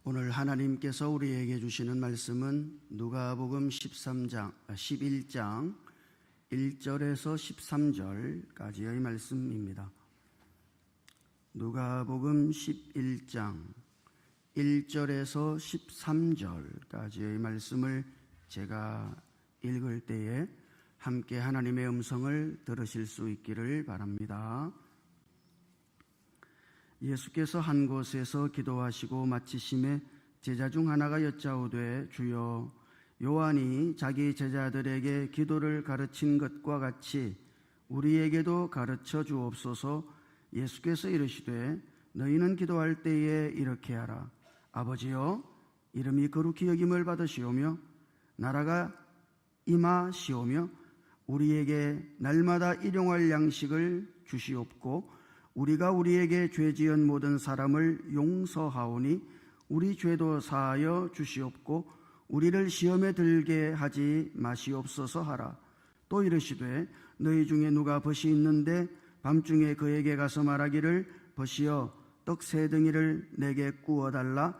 오늘 하나님께서 우리에게 주시는 말씀은 누가복음 11장 1절에서 13절까지의 말씀입니다. 누가복음 11장 1절에서 13절까지의 말씀을 제가 읽을 때에 함께 하나님의 음성을 들으실 수 있기를 바랍니다. 예수께서 한 곳에서 기도하시고 마치심에 제자 중 하나가 여짜오되 주여, 요한이 자기 제자들에게 기도를 가르친 것과 같이 우리에게도 가르쳐 주옵소서. 예수께서 이르시되 너희는 기도할 때에 이렇게 하라. 아버지여, 이름이 거룩히 여김을 받으시오며 나라가 임하시오며 우리에게 날마다 일용할 양식을 주시옵고 우리가 우리에게 죄 지은 모든 사람을 용서하오니 우리 죄도 사하여 주시옵고 우리를 시험에 들게 하지 마시옵소서 하라. 또 이르시되 너희 중에 누가 벗이 있는데 밤중에 그에게 가서 말하기를 벗이여 떡 세 덩이를 내게 구워달라.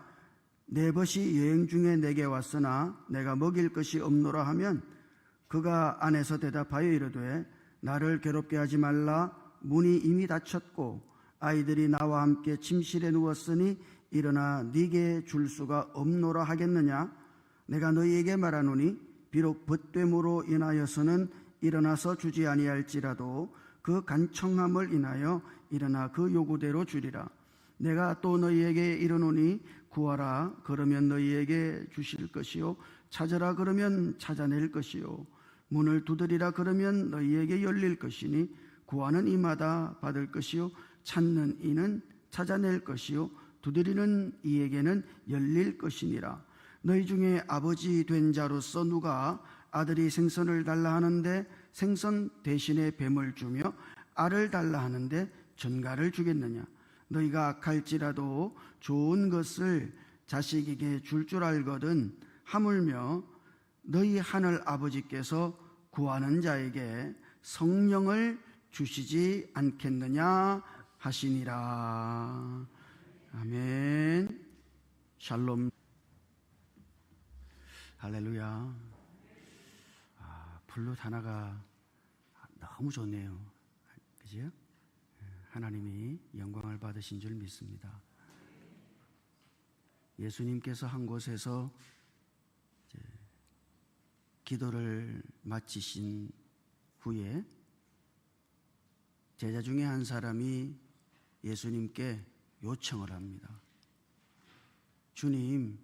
내 벗이 여행 중에 내게 왔으나 내가 먹일 것이 없노라 하면 그가 안에서 대답하여 이르되 나를 괴롭게 하지 말라. 문이 이미 닫혔고 아이들이 나와 함께 침실에 누웠으니 일어나 네게 줄 수가 없노라 하겠느냐. 내가 너희에게 말하노니 비록 벗됨으로 인하여서는 일어나서 주지 아니할지라도 그 간청함을 인하여 일어나 그 요구대로 주리라. 내가 또 너희에게 이르노니 구하라 그러면 너희에게 주실 것이요 찾으라 그러면 찾아낼 것이요 문을 두드리라 그러면 너희에게 열릴 것이니 구하는 이마다 받을 것이요 찾는 이는 찾아낼 것이요 두드리는 이에게는 열릴 것이니라. 너희 중에 아버지 된 자로서 누가 아들이 생선을 달라 하는데 생선 대신에 뱀을 주며 알을 달라 하는데 전갈을 주겠느냐. 너희가 악할지라도 좋은 것을 자식에게 줄 알거든 하물며 너희 하늘 아버지께서 구하는 자에게 성령을 주시지 않겠느냐 하시니라. 아멘. 샬롬. 할렐루야. 플룻 하나가 너무 좋네요. 그죠? 하나님이 영광을 받으신 줄 믿습니다. 예수님께서 한 곳에서 기도를 마치신 후에 제자 중에 한 사람이 예수님께 요청을 합니다. 주님,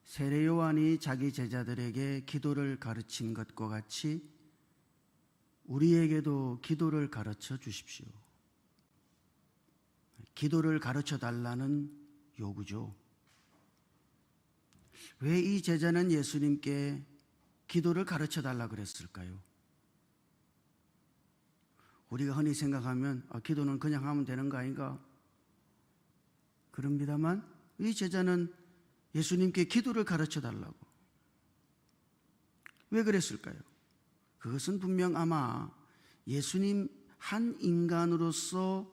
세례 요한이 자기 제자들에게 기도를 가르친 것과 같이 우리에게도 기도를 가르쳐 주십시오. 기도를 가르쳐 달라는 요구죠. 왜 이 제자는 예수님께 기도를 가르쳐 달라 그랬을까요? 우리가 흔히 생각하면 기도는 그냥 하면 되는 거 아닌가? 그럽니다만 이 제자는 예수님께 기도를 가르쳐 달라고. 왜 그랬을까요? 그것은 분명 아마 예수님 한 인간으로서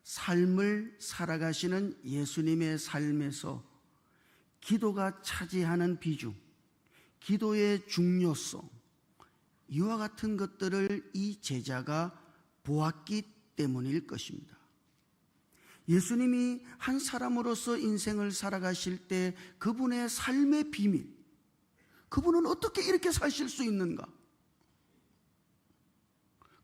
삶을 살아가시는 예수님의 삶에서 기도가 차지하는 비중, 기도의 중요성, 이와 같은 것들을 이 제자가 보았기 때문일 것입니다. 예수님이 한 사람으로서 인생을 살아가실 때 그분의 삶의 비밀, 그분은 어떻게 이렇게 사실 수 있는가?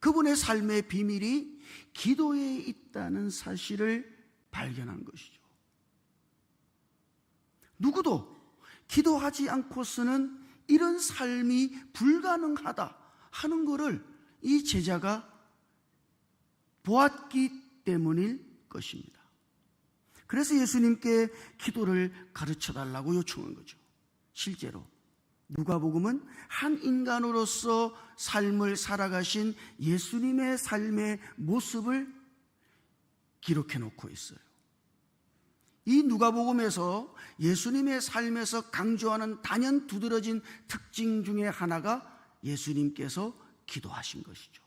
그분의 삶의 비밀이 기도에 있다는 사실을 발견한 것이죠. 누구도 기도하지 않고서는 이런 삶이 불가능하다 하는 것을 이 제자가 보았기 때문일 것입니다. 그래서 예수님께 기도를 가르쳐 달라고 요청한 거죠. 실제로 누가복음은 한 인간으로서 삶을 살아가신 예수님의 삶의 모습을 기록해 놓고 있어요. 이 누가복음에서 예수님의 삶에서 강조하는 단연 두드러진 특징 중에 하나가 예수님께서 기도하신 것이죠.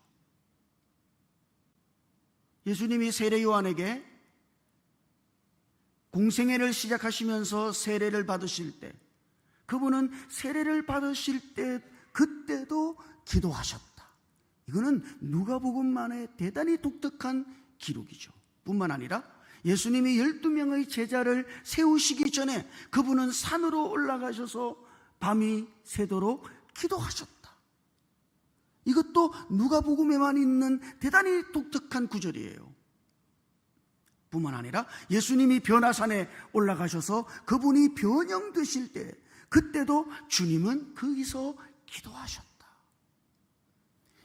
예수님이 세례 요한에게 공생애를 시작하시면서 세례를 받으실 때, 그분은 세례를 받으실 때 그때도 기도하셨다. 이거는 누가복음만의 대단히 독특한 기록이죠. 뿐만 아니라 예수님이 12명의 제자를 세우시기 전에 그분은 산으로 올라가셔서 밤이 새도록 기도하셨다. 이것도 누가복음에만 있는 대단히 독특한 구절이에요. 뿐만 아니라 예수님이 변화산에 올라가셔서 그분이 변형되실 때 그때도 주님은 거기서 기도하셨다.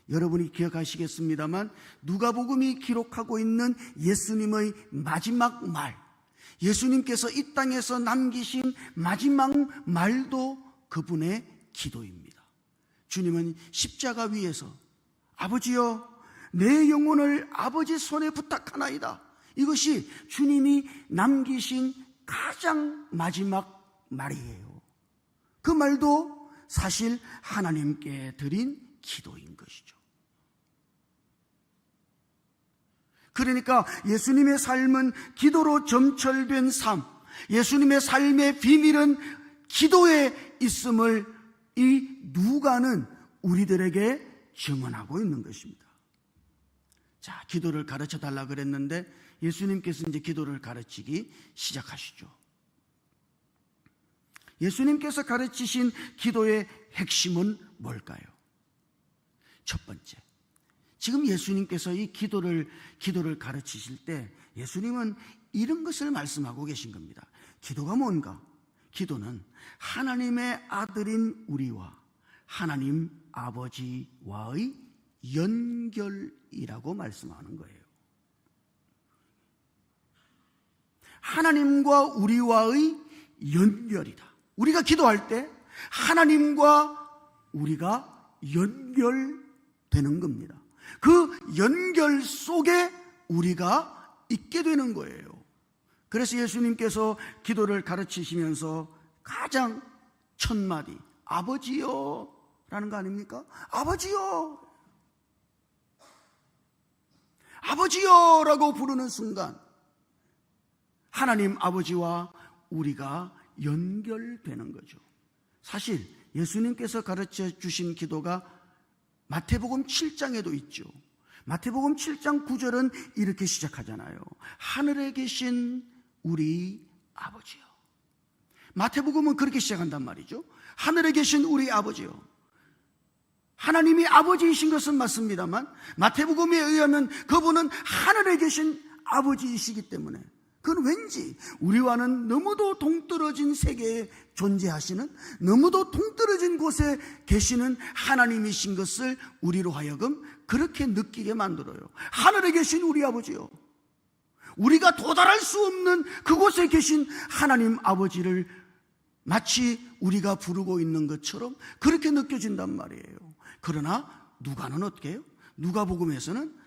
여러분이 기억하시겠습니다만 누가복음이 기록하고 있는 예수님의 마지막 말, 예수님께서 이 땅에서 남기신 마지막 말도 그분의 기도입니다. 주님은 십자가 위에서 아버지여 내 영혼을 아버지 손에 부탁하나이다. 이것이 주님이 남기신 가장 마지막 말이에요. 그 말도 사실 하나님께 드린 기도인 것이죠. 그러니까 예수님의 삶은 기도로 점철된 삶, 예수님의 삶의 비밀은 기도에 있음을 이 누가는 우리들에게 증언하고 있는 것입니다. 자, 기도를 가르쳐 달라 그랬는데 예수님께서 이제 기도를 가르치기 시작하시죠. 예수님께서 가르치신 기도의 핵심은 뭘까요? 첫 번째, 지금 예수님께서 이 기도를 가르치실 때 예수님은 이런 것을 말씀하고 계신 겁니다. 기도가 뭔가? 기도는 하나님의 아들인 우리와 하나님 아버지와의 연결이라고 말씀하는 거예요. 하나님과 우리와의 연결이다. 우리가 기도할 때 하나님과 우리가 연결되는 겁니다. 그 연결 속에 우리가 있게 되는 거예요. 그래서 예수님께서 기도를 가르치시면서 가장 첫 마디 아버지요 라는 거 아닙니까? 아버지요, 아버지요 라고 부르는 순간 하나님 아버지와 우리가 연결되는 거죠. 사실 예수님께서 가르쳐 주신 기도가 마태복음 7장에도 있죠. 마태복음 7장 9절은 이렇게 시작하잖아요. 하늘에 계신 우리 아버지요. 마태복음은 그렇게 시작한단 말이죠. 하늘에 계신 우리 아버지요. 하나님이 아버지이신 것은 맞습니다만 마태복음에 의하면 그분은 하늘에 계신 아버지이시기 때문에 그건 왠지 우리와는 너무도 동떨어진 세계에 존재하시는, 너무도 동떨어진 곳에 계시는 하나님이신 것을 우리로 하여금 그렇게 느끼게 만들어요. 하늘에 계신 우리 아버지요. 우리가 도달할 수 없는 그곳에 계신 하나님 아버지를 마치 우리가 부르고 있는 것처럼 그렇게 느껴진단 말이에요. 그러나 누가는 어떻게 해요? 누가복음에서는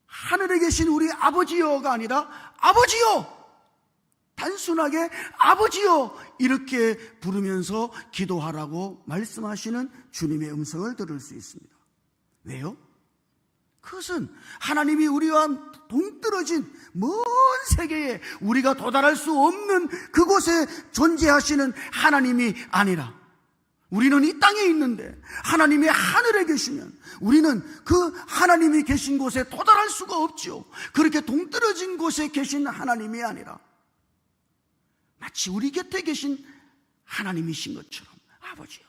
하늘에 계신 우리 아버지요가 아니라 아버지요, 단순하게 아버지요 이렇게 부르면서 기도하라고 말씀하시는 주님의 음성을 들을 수 있습니다. 왜요? 그것은 하나님이 우리와 동떨어진 먼 세계에 우리가 도달할 수 없는 그곳에 존재하시는 하나님이 아니라 우리는 이 땅에 있는데 하나님이 하늘에 계시면 우리는 그 하나님이 계신 곳에 도달할 수가 없죠. 그렇게 동떨어진 곳에 계신 하나님이 아니라 마치 우리 곁에 계신 하나님이신 것처럼 아버지요,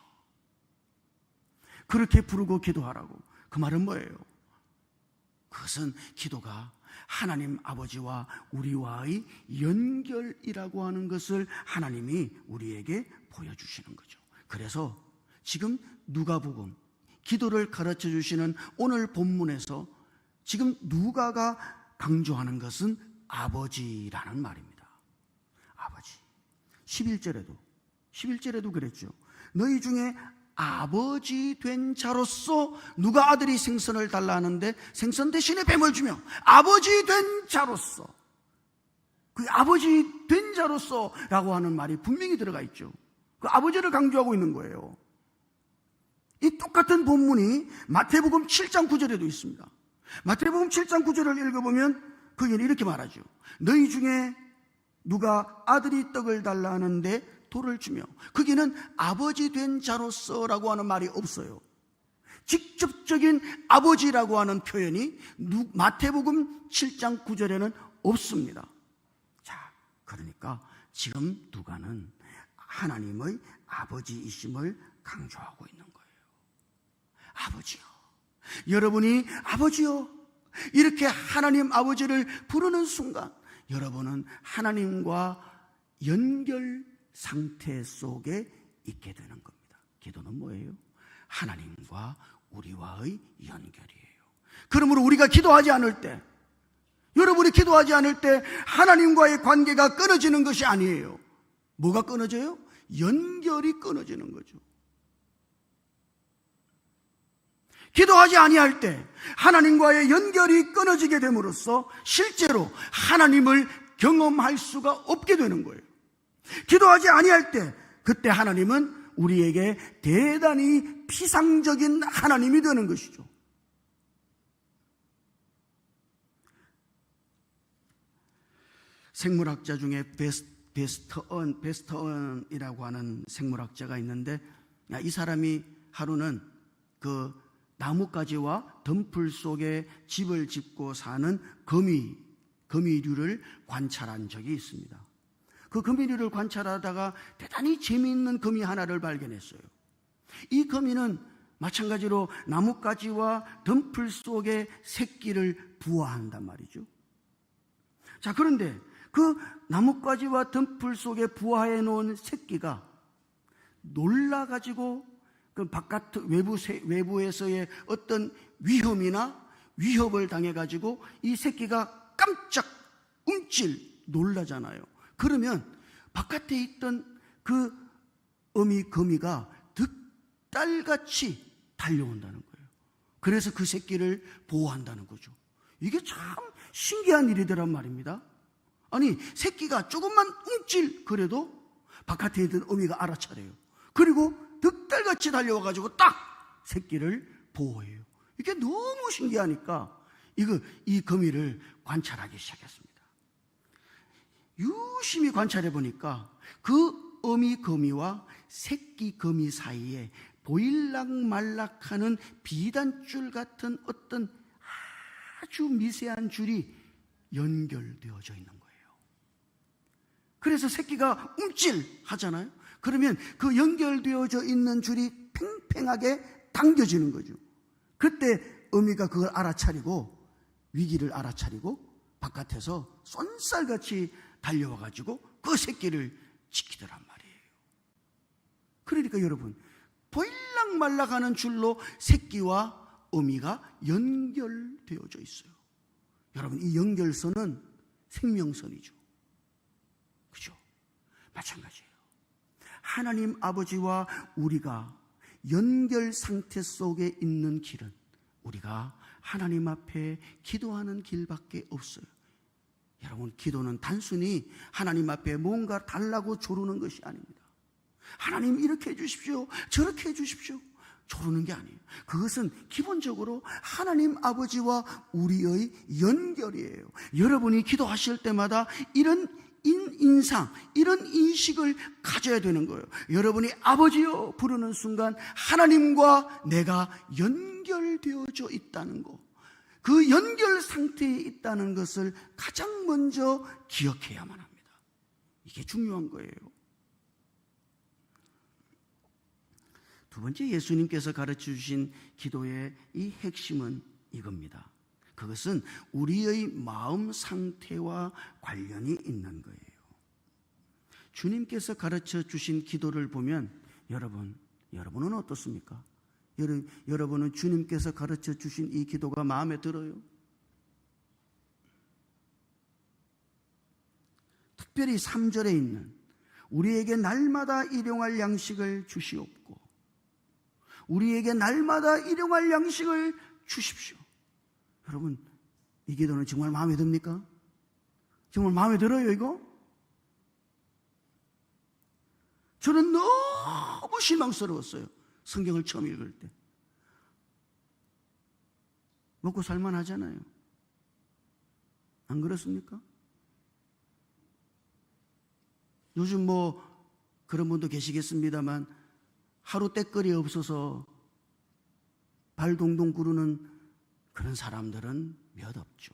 그렇게 부르고 기도하라고. 그 말은 뭐예요? 그것은 기도가 하나님 아버지와 우리와의 연결이라고 하는 것을 하나님이 우리에게 보여주시는 거죠. 그래서 지금 누가복음 기도를 가르쳐 주시는 오늘 본문에서 지금 누가가 강조하는 것은 아버지라는 말입니다. 아버지. 11절에도 그랬죠. 너희 중에 아버지 된 자로서, 누가 아들이 생선을 달라 하는데 생선 대신에 뱀을 주며 아버지 된 자로서, 그 아버지 된 자로서 라고 하는 말이 분명히 들어가 있죠. 그 아버지를 강조하고 있는 거예요. 이 똑같은 본문이 마태복음 7장 9절에도 있습니다. 마태복음 7장 9절을 읽어보면 거기는 이렇게 말하죠. 너희 중에 누가 아들이 떡을 달라 하는데 돌을 주며, 거기는 아버지 된 자로서라고 하는 말이 없어요. 직접적인 아버지라고 하는 표현이 마태복음 7장 9절에는 없습니다. 자, 그러니까 지금 누가는 하나님의 아버지이심을 강조하고 있는 거예요. 아버지요, 여러분이 아버지요 이렇게 하나님 아버지를 부르는 순간 여러분은 하나님과 연결 상태 속에 있게 되는 겁니다. 기도는 뭐예요? 하나님과 우리와의 연결이에요. 그러므로 우리가 기도하지 않을 때, 여러분이 기도하지 않을 때 하나님과의 관계가 끊어지는 것이 아니에요. 뭐가 끊어져요? 연결이 끊어지는 거죠. 기도하지 아니할 때 하나님과의 연결이 끊어지게 됨으로써 실제로 하나님을 경험할 수가 없게 되는 거예요. 기도하지 아니할 때 그때 하나님은 우리에게 대단히 피상적인 하나님이 되는 것이죠. 생물학자 중에 베스터언이라고 하는 생물학자가 있는데, 이 사람이 하루는 그 나뭇가지와 덤불 속에 집을 짓고 사는 거미류를 관찰한 적이 있습니다. 그 거미류를 관찰하다가 대단히 재미있는 거미 하나를 발견했어요. 이 거미는 마찬가지로 나뭇가지와 덤불 속에 새끼를 부화한단 말이죠. 자, 그런데 그 나뭇가지와 덤불 속에 부화해 놓은 새끼가 놀라가지고 그 바깥 외부에서의 어떤 위협을 당해가지고 이 새끼가 깜짝 움찔 놀라잖아요. 그러면 바깥에 있던 그 거미가 득달같이 달려온다는 거예요. 그래서 그 새끼를 보호한다는 거죠. 이게 참 신기한 일이더란 말입니다. 아니, 새끼가 조금만 움찔 그래도 바깥에 있던 어미가 알아차려요. 그리고 득달같이 달려와가지고 딱 새끼를 보호해요. 이게 너무 신기하니까 이 거미를 관찰하기 시작했습니다. 유심히 관찰해 보니까 그 어미 거미와 새끼 거미 사이에 보일락말락하는 비단줄 같은 어떤 아주 미세한 줄이 연결되어져 있는 거예요. 그래서 새끼가 움찔하잖아요. 그러면 그 연결되어져 있는 줄이 팽팽하게 당겨지는 거죠. 그때 어미가 그걸 알아차리고, 위기를 알아차리고 바깥에서 쏜살같이 달려와가지고 그 새끼를 지키더란 말이에요. 그러니까 여러분, 보일락말락하는 줄로 새끼와 어미가 연결되어져 있어요. 여러분, 이 연결선은 생명선이죠. 그죠? 마찬가지예요. 하나님 아버지와 우리가 연결 상태 속에 있는 길은 우리가 하나님 앞에 기도하는 길밖에 없어요. 여러분, 기도는 단순히 하나님 앞에 뭔가 달라고 조르는 것이 아닙니다. 하나님 이렇게 해주십시오, 저렇게 해주십시오, 조르는 게 아니에요. 그것은 기본적으로 하나님 아버지와 우리의 연결이에요. 여러분이 기도하실 때마다 이런 인상, 이런 인식을 가져야 되는 거예요. 여러분이 아버지요 부르는 순간 하나님과 내가 연결되어져 있다는 거, 그 연결 상태에 있다는 것을 가장 먼저 기억해야만 합니다. 이게 중요한 거예요. 두 번째, 예수님께서 가르쳐 주신 기도의 이 핵심은 이겁니다. 그것은 우리의 마음 상태와 관련이 있는 거예요. 주님께서 가르쳐 주신 기도를 보면 여러분은 어떻습니까? 여러분은 주님께서 가르쳐 주신 이 기도가 마음에 들어요? 특별히 3절에 있는 우리에게 날마다 일용할 양식을 주시옵고 우리에게 날마다 일용할 양식을 주십시오. 여러분, 이 기도는 정말 마음에 듭니까? 정말 마음에 들어요, 이거? 저는 너무 실망스러웠어요. 성경을 처음 읽을 때. 먹고 살만 하잖아요. 안 그렇습니까? 요즘 뭐 그런 분도 계시겠습니다만 하루 때거리 없어서 발 동동 구르는 그런 사람들은 몇 없죠.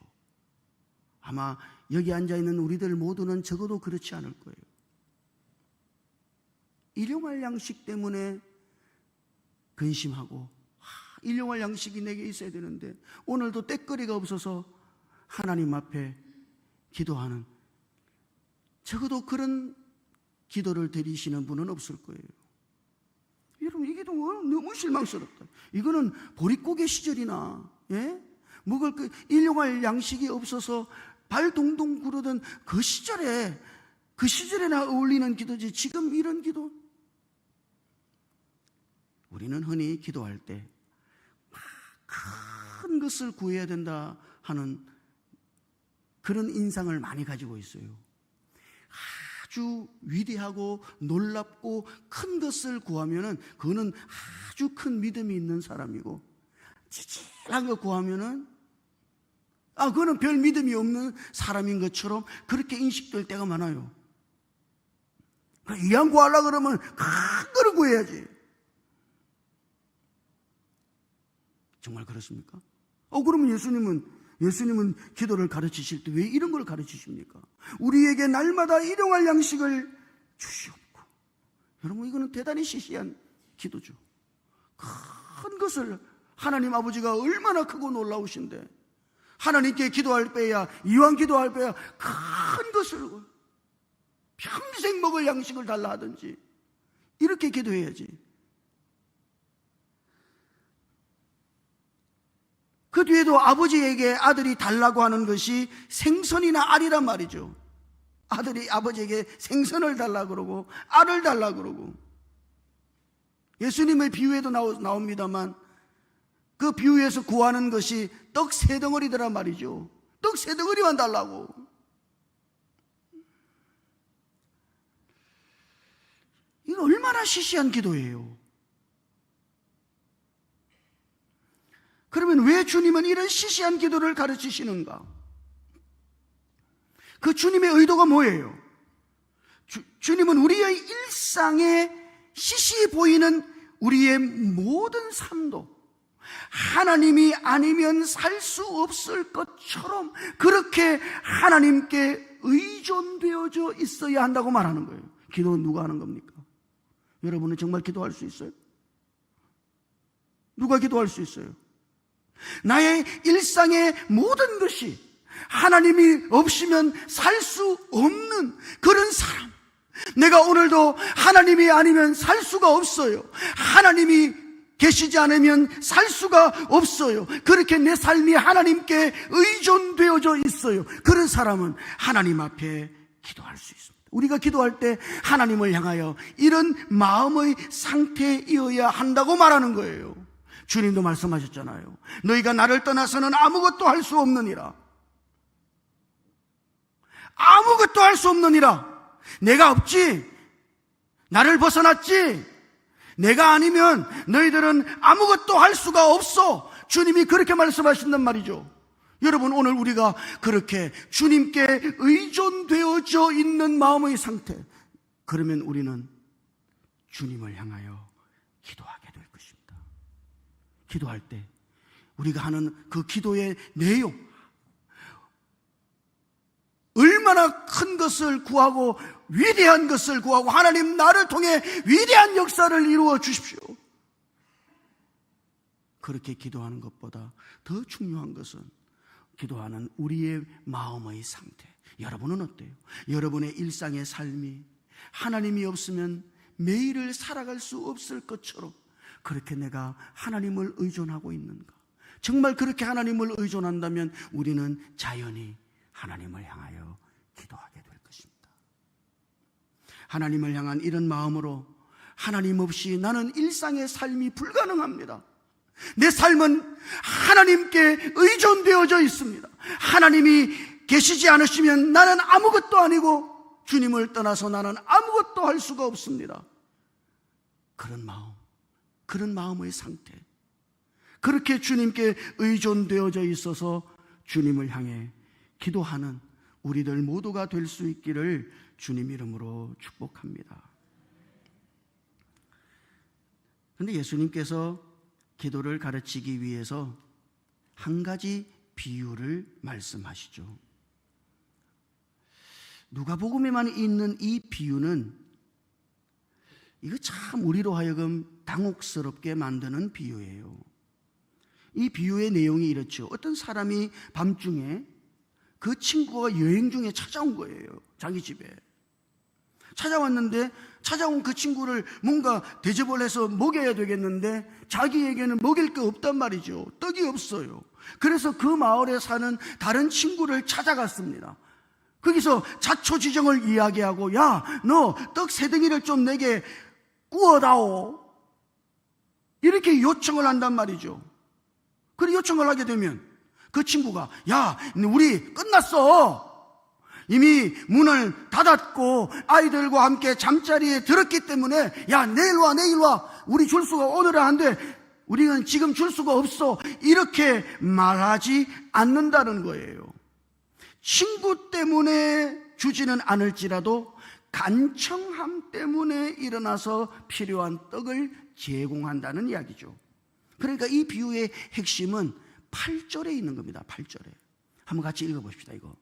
아마 여기 앉아있는 우리들 모두는 적어도 그렇지 않을 거예요. 일용할 양식 때문에 근심하고 일용할 양식이 내게 있어야 되는데 오늘도 때거리가 없어서 하나님 앞에 기도하는, 적어도 그런 기도를 드리시는 분은 없을 거예요. 여러분, 이 기도 너무 실망스럽다. 이거는 보릿고개 시절이나 먹을 일용할 양식이 없어서 발 동동 구르던 그 시절에나 어울리는 기도지, 지금 이런 기도. 우리는 흔히 기도할 때 큰 것을 구해야 된다 하는 그런 인상을 많이 가지고 있어요. 아주 위대하고 놀랍고 큰 것을 구하면은 그거는 아주 큰 믿음이 있는 사람이고, 지질한 거 구하면은 그거는 별 믿음이 없는 사람인 것처럼 그렇게 인식될 때가 많아요. 이왕 구하려고 그러면 큰 거를 구해야지. 정말 그렇습니까? 그러면 예수님은 기도를 가르치실 때 왜 이런 걸 가르치십니까? 우리에게 날마다 일용할 양식을 주시옵고. 여러분, 이거는 대단히 시시한 기도죠. 큰 것을, 하나님 아버지가 얼마나 크고 놀라우신데 하나님께 기도할 때야, 이왕 기도할 때야 큰 것을, 평생 먹을 양식을 달라 하든지 이렇게 기도해야지. 그 뒤에도 아버지에게 아들이 달라고 하는 것이 생선이나 알이란 말이죠. 아들이 아버지에게 생선을 달라고 그러고 알을 달라고 그러고, 예수님의 비유에도 나옵니다만 그 비유에서 구하는 것이 떡 3덩어리더란 말이죠. 떡 3덩어리만 달라고. 이거 얼마나 시시한 기도예요. 그러면 왜 주님은 이런 시시한 기도를 가르치시는가? 그 주님의 의도가 뭐예요? 주님은 우리의 일상에 시시해 보이는 우리의 모든 삶도 하나님이 아니면 살 수 없을 것처럼 그렇게 하나님께 의존되어져 있어야 한다고 말하는 거예요. 기도는 누가 하는 겁니까? 여러분은 정말 기도할 수 있어요? 누가 기도할 수 있어요? 나의 일상의 모든 것이 하나님이 없으면 살 수 없는 그런 사람. 내가 오늘도 하나님이 아니면 살 수가 없어요. 하나님이 계시지 않으면 살 수가 없어요. 그렇게 내 삶이 하나님께 의존되어져 있어요. 그런 사람은 하나님 앞에 기도할 수 있습니다. 우리가 기도할 때 하나님을 향하여 이런 마음의 상태이어야 한다고 말하는 거예요. 주님도 말씀하셨잖아요. 너희가 나를 떠나서는 아무것도 할 수 없느니라. 아무것도 할 수 없느니라. 내가 없지, 나를 벗어났지, 내가 아니면 너희들은 아무것도 할 수가 없어. 주님이 그렇게 말씀하신단 말이죠. 여러분, 오늘 우리가 그렇게 주님께 의존되어져 있는 마음의 상태, 그러면 우리는 주님을 향하여 기도하게 될 것입니다. 기도할 때 우리가 하는 그 기도의 내용, 얼마나 큰 것을 구하고 위대한 것을 구하고 하나님 나를 통해 위대한 역사를 이루어 주십시오, 그렇게 기도하는 것보다 더 중요한 것은 기도하는 우리의 마음의 상태. 여러분은 어때요? 여러분의 일상의 삶이 하나님이 없으면 매일을 살아갈 수 없을 것처럼 그렇게 내가 하나님을 의존하고 있는가? 정말 그렇게 하나님을 의존한다면 우리는 자연히 하나님을 향하여 기도하게 될 것입니다. 하나님을 향한 이런 마음으로, 하나님 없이 나는 일상의 삶이 불가능합니다. 내 삶은 하나님께 의존되어져 있습니다. 하나님이 계시지 않으시면 나는 아무것도 아니고 주님을 떠나서 나는 아무것도 할 수가 없습니다. 그런 마음, 그런 마음의 상태, 그렇게 주님께 의존되어져 있어서 주님을 향해 기도하는 우리들 모두가 될 수 있기를 주님 이름으로 축복합니다. 그런데 예수님께서 기도를 가르치기 위해서 한 가지 비유를 말씀하시죠. 누가복음에만 있는 이 비유는 이거 참 우리로 하여금 당혹스럽게 만드는 비유예요. 이 비유의 내용이 이렇죠. 어떤 사람이 밤중에 그 친구가 여행 중에 찾아온 거예요. 자기 집에 찾아왔는데 찾아온 그 친구를 뭔가 대접을 해서 먹여야 되겠는데 자기에게는 먹일 게 없단 말이죠. 떡이 없어요. 그래서 그 마을에 사는 다른 친구를 찾아갔습니다. 거기서 자초지정을 이야기하고, 야, 너 떡 3덩이를 좀 내게 구워다오, 이렇게 요청을 한단 말이죠. 그래 요청을 하게 되면 그 친구가, 야, 우리 끝났어. 이미 문을 닫았고 아이들과 함께 잠자리에 들었기 때문에, 야, 내일 와. 우리 줄 수가, 오늘은 안 돼. 우리는 지금 줄 수가 없어. 이렇게 말하지 않는다는 거예요. 친구 때문에 주지는 않을지라도 간청함 때문에 일어나서 필요한 떡을 제공한다는 이야기죠. 그러니까 이 비유의 핵심은 8절에 있는 겁니다. 8절에. 한번 같이 읽어봅시다. 이거.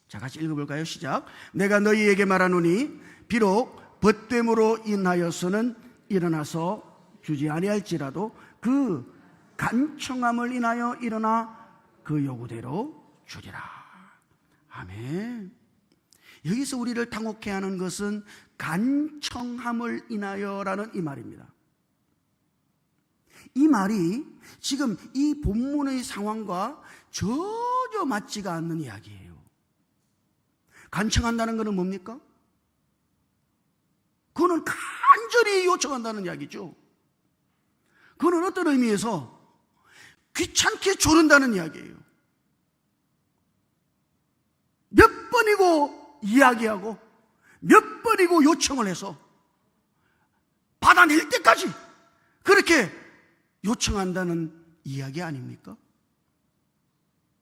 자, 같이 읽어볼까요? 시작. 내가 너희에게 말하노니 비록 벗됨으로 인하여서는 일어나서 주지 아니할지라도 그 간청함을 인하여 일어나 그 요구대로 주리라. 아멘. 여기서 우리를 당혹해 하는 것은 간청함을 인하여라는 이 말입니다. 이 말이 지금 이 본문의 상황과 전혀 맞지가 않는 이야기예요. 간청한다는 것은 뭡니까? 그거는 간절히 요청한다는 이야기죠. 그거는 어떤 의미에서 귀찮게 조른다는 이야기예요. 몇 번이고 이야기하고 몇 번이고 요청을 해서 받아낼 때까지 그렇게 요청한다는 이야기 아닙니까?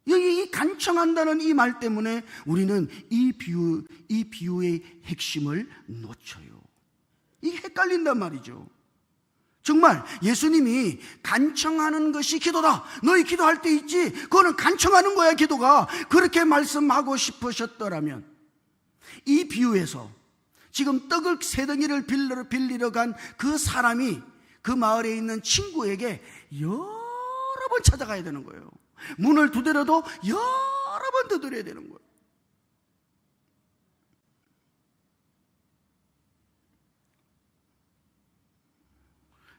여기 이 간청한다는 이 말 때문에 우리는 이 비유의 핵심을 놓쳐요. 이게 헷갈린단 말이죠. 정말 예수님이 간청하는 것이 기도다, 너희 기도할 때 있지, 그거는 간청하는 거야 기도가, 그렇게 말씀하고 싶으셨더라면 이 비유에서 지금 떡을 3덩이를 빌리러 간 그 사람이 그 마을에 있는 친구에게 여러 번 찾아가야 되는 거예요. 문을 두드려도 여러 번 두드려야 되는 거예요.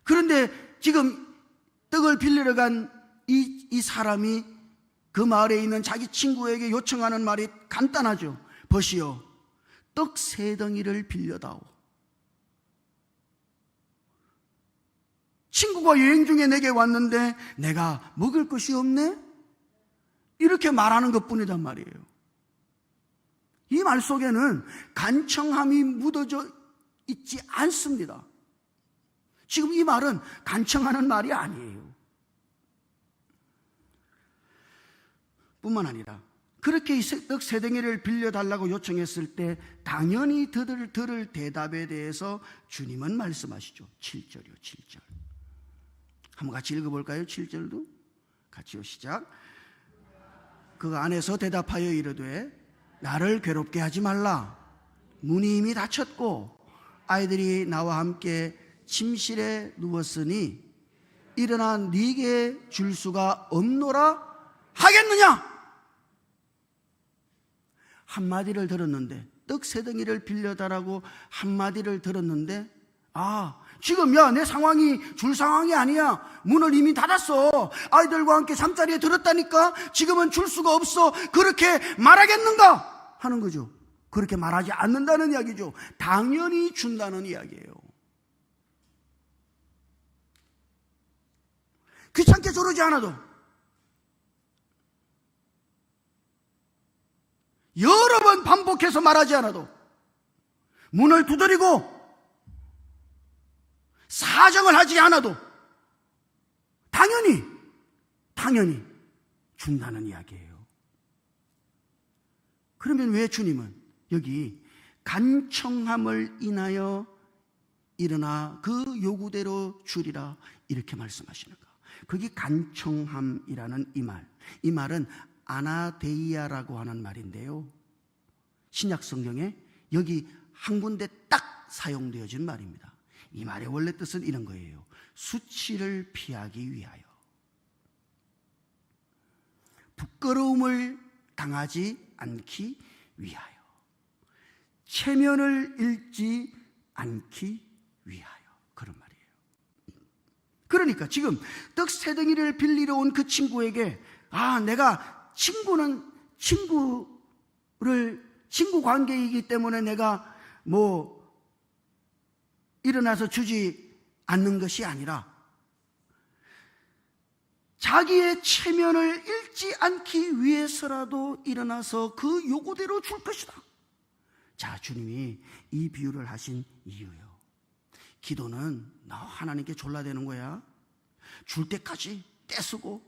그런데 지금 떡을 빌리러 간 이 사람이 그 마을에 있는 자기 친구에게 요청하는 말이 간단하죠. 보시오, 떡 3덩이를 빌려다오. 친구가 여행 중에 내게 왔는데 내가 먹을 것이 없네? 이렇게 말하는 것뿐이단 말이에요. 이 말 속에는 간청함이 묻어져 있지 않습니다. 지금 이 말은 간청하는 말이 아니에요. 뿐만 아니라 그렇게 떡 3덩이를 빌려달라고 요청했을 때 당연히 들을 대답에 대해서 주님은 말씀하시죠. 7절이요, 7절. 한번 같이 읽어볼까요? 7절도 같이요. 시작. 그 안에서 대답하여 이르되 나를 괴롭게 하지 말라. 문이 이미 닫혔고 아이들이 나와 함께 침실에 누웠으니 일어나 네게 줄 수가 없노라 하겠느냐? 한마디를 들었는데, 떡 3덩이를 빌려달라고 한마디를 들었는데, 지금 내 상황이 줄 상황이 아니야. 문을 이미 닫았어. 아이들과 함께 잠자리에 들었다니까. 지금은 줄 수가 없어. 그렇게 말하겠는가? 하는 거죠. 그렇게 말하지 않는다는 이야기죠. 당연히 준다는 이야기예요. 귀찮게 조르지 않아도, 여러 번 반복해서 말하지 않아도, 문을 두드리고 사정을 하지 않아도 당연히 준다는 이야기예요. 그러면 왜 주님은 여기 간청함을 인하여 일어나 그 요구대로 주리라 이렇게 말씀하시는가? 거기 간청함이라는 이 말은 아나데이아라고 하는 말인데요, 신약 성경에 여기 한 군데 딱 사용되어진 말입니다. 이 말의 원래 뜻은 이런 거예요. 수치를 피하기 위하여, 부끄러움을 당하지 않기 위하여, 체면을 잃지 않기 위하여, 그런 말이에요. 그러니까 지금 떡 세 덩이를 빌리러 온 그 친구에게 내가 친구 관계이기 때문에 내가 일어나서 주지 않는 것이 아니라 자기의 체면을 잃지 않기 위해서라도 일어나서 그 요구대로 줄 것이다. 자, 주님이 이 비유를 하신 이유요, 기도는 너 하나님께 졸라대는 거야. 줄 때까지 떼쓰고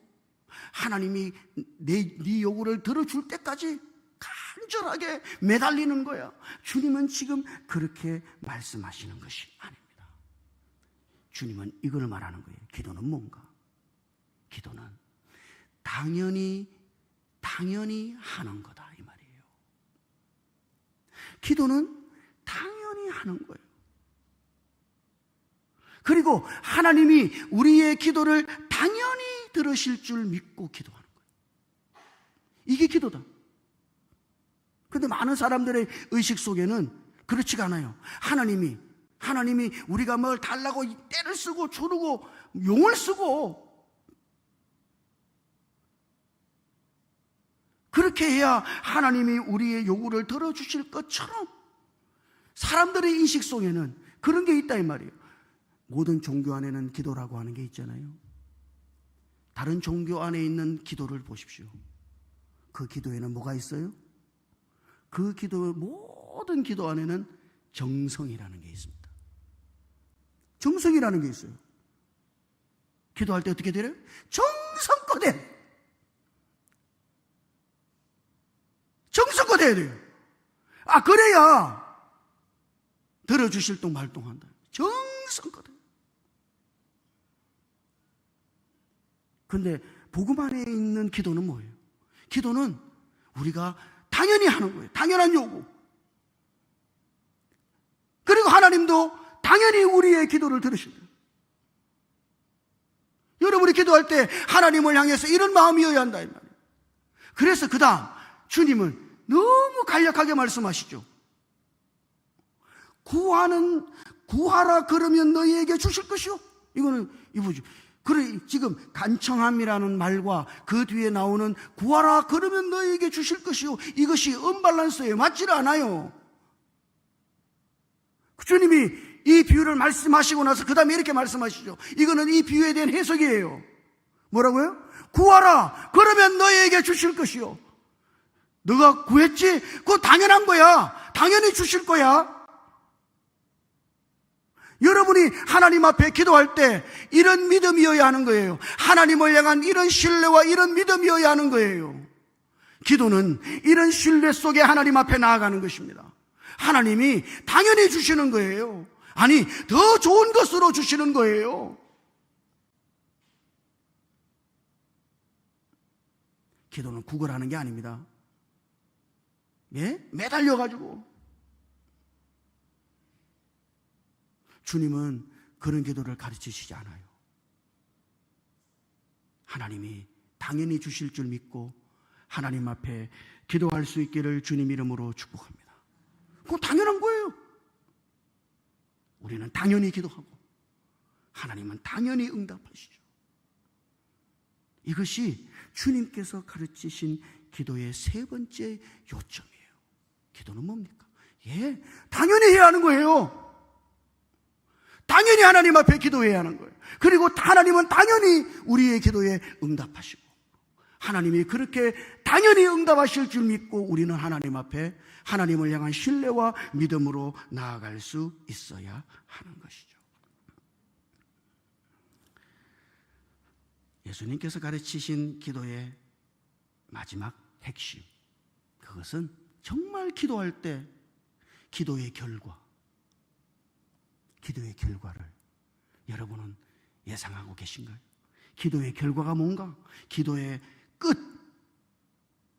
하나님이 네 요구를 들어줄 때까지 간절하게 매달리는 거야. 주님은 지금 그렇게 말씀하시는 것이 아닙니다. 주님은 이걸 말하는 거예요. 기도는 뭔가? 기도는 당연히 하는 거다, 이 말이에요. 기도는 당연히 하는 거예요. 그리고 하나님이 우리의 기도를 당연히 들으실 줄 믿고 기도하는 거예요. 이게 기도다. 그런데 많은 사람들의 의식 속에는 그렇지가 않아요. 하나님이 우리가 뭘 달라고 떼를 쓰고 조르고 용을 쓰고 그렇게 해야 하나님이 우리의 요구를 들어주실 것처럼 사람들의 인식 속에는 그런 게 있다, 이 말이에요. 모든 종교 안에는 기도라고 하는 게 있잖아요. 다른 종교 안에 있는 기도를 보십시오. 그 기도에는 뭐가 있어요? 그 모든 기도 안에는 정성이라는 게 있습니다. 정성이라는 게 있어요. 기도할 때 어떻게 돼요? 정성껏 해야 돼요. 그래야 들어주실 동 말동한다. 정성껏 해요. 근데 복음 안에 있는 기도는 뭐예요? 기도는 우리가 당연히 하는 거예요. 당연한 요구. 그리고 하나님도 당연히 우리의 기도를 들으신다. 여러분이 기도할 때 하나님을 향해서 이런 마음이어야 한다, 이 말이에요. 그래서 그 다음 주님은 너무 간략하게 말씀하시죠. 구하라 그러면 너희에게 주실 것이요. 이거는 이보죠. 그래, 지금 간청함이라는 말과 그 뒤에 나오는 구하라 그러면 너희에게 주실 것이요, 이것이 언밸런스예요. 맞지를 않아요. 주님이 이 비유를 말씀하시고 나서 그 다음에 이렇게 말씀하시죠. 이거는 이 비유에 대한 해석이에요. 뭐라고요? 구하라 그러면 너희에게 주실 것이요. 너가 구했지? 그거 당연한 거야. 당연히 주실 거야. 여러분이 하나님 앞에 기도할 때 이런 믿음이어야 하는 거예요. 하나님을 향한 이런 신뢰와 이런 믿음이어야 하는 거예요. 기도는 이런 신뢰 속에 하나님 앞에 나아가는 것입니다. 하나님이 당연히 주시는 거예요. 아니, 더 좋은 것으로 주시는 거예요. 기도는 구걸하는 게 아닙니다. 매달려가지고. 주님은 그런 기도를 가르치시지 않아요. 하나님이 당연히 주실 줄 믿고 하나님 앞에 기도할 수 있기를 주님 이름으로 축복합니다. 그거 당연한 거예요. 우리는 당연히 기도하고 하나님은 당연히 응답하시죠. 이것이 주님께서 가르치신 기도의 세 번째 요점이에요. 기도는 뭡니까? 당연히 해야 하는 거예요. 당연히 하나님 앞에 기도해야 하는 거예요. 그리고 하나님은 당연히 우리의 기도에 응답하시고, 하나님이 그렇게 당연히 응답하실 줄 믿고 우리는 하나님 앞에 하나님을 향한 신뢰와 믿음으로 나아갈 수 있어야 하는 것이죠. 예수님께서 가르치신 기도의 마지막 핵심, 그것은 정말 기도할 때 기도의 결과를 여러분은 예상하고 계신가요? 기도의 결과가 뭔가? 기도의 끝,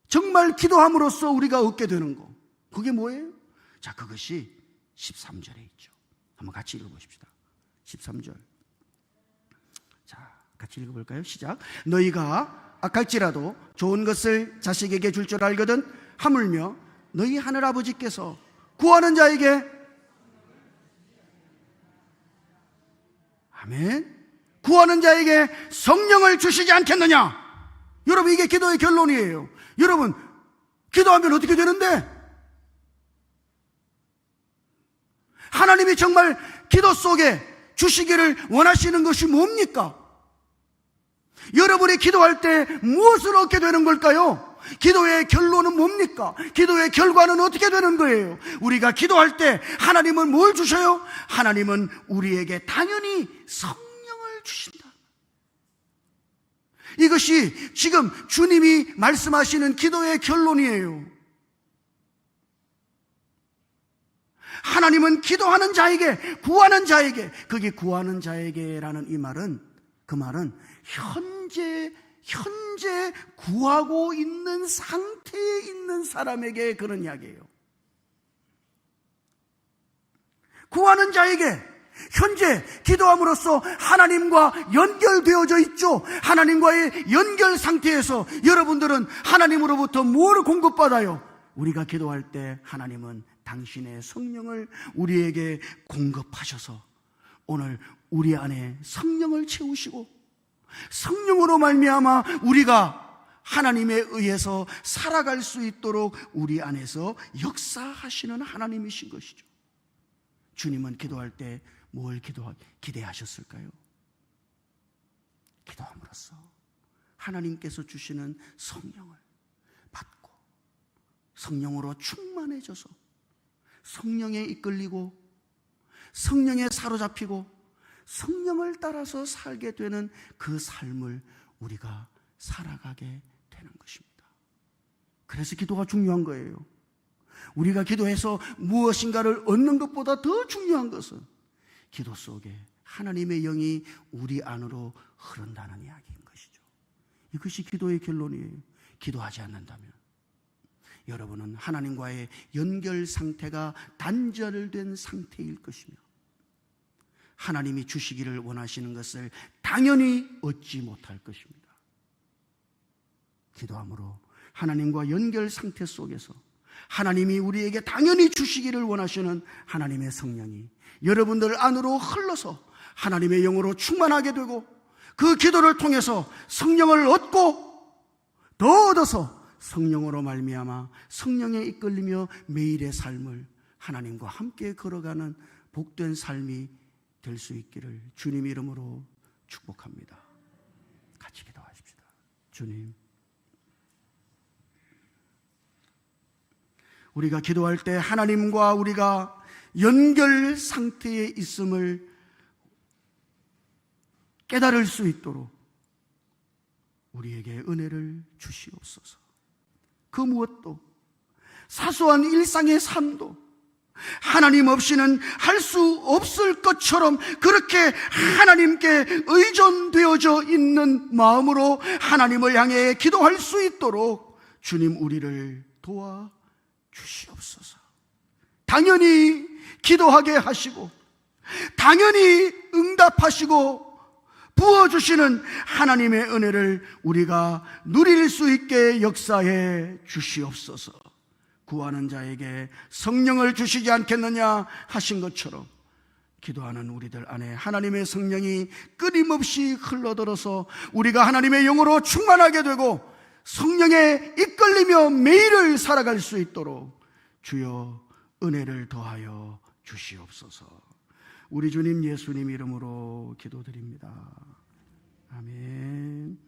정말 기도함으로써 우리가 얻게 되는 거, 그게 뭐예요? 자, 그것이 13절에 있죠. 한번 같이 읽어보십시다. 13절. 자, 같이 읽어볼까요? 시작. 너희가 악할지라도 좋은 것을 자식에게 줄 줄 알거든 하물며 너희 하늘아버지께서 구하는 자에게, 아멘, 구하는 자에게 성령을 주시지 않겠느냐. 여러분, 이게 기도의 결론이에요. 여러분, 기도하면 어떻게 되는데? 하나님이 정말 기도 속에 주시기를 원하시는 것이 뭡니까? 여러분이 기도할 때 무엇을 얻게 되는 걸까요? 기도의 결론은 뭡니까? 기도의 결과는 어떻게 되는 거예요? 우리가 기도할 때 하나님은 뭘 주셔요? 하나님은 우리에게 당연히 성령을 주신다. 이것이 지금 주님이 말씀하시는 기도의 결론이에요. 하나님은 기도하는 자에게, 구하는 자에게, 거기 구하는 자에게라는 이 말은, 그 말은 현재 구하고 있는 상태에 있는 사람에게 그런 이야기예요. 구하는 자에게, 현재 기도함으로써 하나님과 연결되어져 있죠. 하나님과의 연결 상태에서 여러분들은 하나님으로부터 무엇을 공급받아요? 우리가 기도할 때 하나님은 당신의 성령을 우리에게 공급하셔서 오늘 우리 안에 성령을 채우시고, 성령으로 말미암아 우리가 하나님에 의해서 살아갈 수 있도록 우리 안에서 역사하시는 하나님이신 것이죠. 주님은 기도할 때 뭘 기대하셨을까요? 기도함으로써 하나님께서 주시는 성령을 받고 성령으로 충만해져서 성령에 이끌리고 성령에 사로잡히고 성령을 따라서 살게 되는 그 삶을 우리가 살아가게 되는 것입니다. 그래서 기도가 중요한 거예요. 우리가 기도해서 무엇인가를 얻는 것보다 더 중요한 것은 기도 속에 하나님의 영이 우리 안으로 흐른다는 이야기인 것이죠. 이것이 기도의 결론이에요. 기도하지 않는다면 여러분은 하나님과의 연결 상태가 단절된 상태일 것이며 하나님이 주시기를 원하시는 것을 당연히 얻지 못할 것입니다. 기도함으로 하나님과 연결 상태 속에서 하나님이 우리에게 당연히 주시기를 원하시는 하나님의 성령이 여러분들 안으로 흘러서 하나님의 영으로 충만하게 되고, 그 기도를 통해서 성령을 얻고 더 얻어서 성령으로 말미암아 성령에 이끌리며 매일의 삶을 하나님과 함께 걸어가는 복된 삶이 될 수 있기를 주님 이름으로 축복합니다. 같이 기도하십시다. 주님, 우리가 기도할 때 하나님과 우리가 연결 상태에 있음을 깨달을 수 있도록 우리에게 은혜를 주시옵소서. 그 무엇도, 사소한 일상의 삶도 하나님 없이는 할 수 없을 것처럼 그렇게 하나님께 의존되어져 있는 마음으로 하나님을 향해 기도할 수 있도록 주님 우리를 도와 주시옵소서. 당연히 기도하게 하시고 당연히 응답하시고 부어주시는 하나님의 은혜를 우리가 누릴 수 있게 역사해 주시옵소서. 구하는 자에게 성령을 주시지 않겠느냐 하신 것처럼 기도하는 우리들 안에 하나님의 성령이 끊임없이 흘러들어서 우리가 하나님의 영으로 충만하게 되고 성령에 이끌리며 매일을 살아갈 수 있도록 주여 은혜를 더하여 주시옵소서. 우리 주님 예수님 이름으로 기도드립니다. 아멘.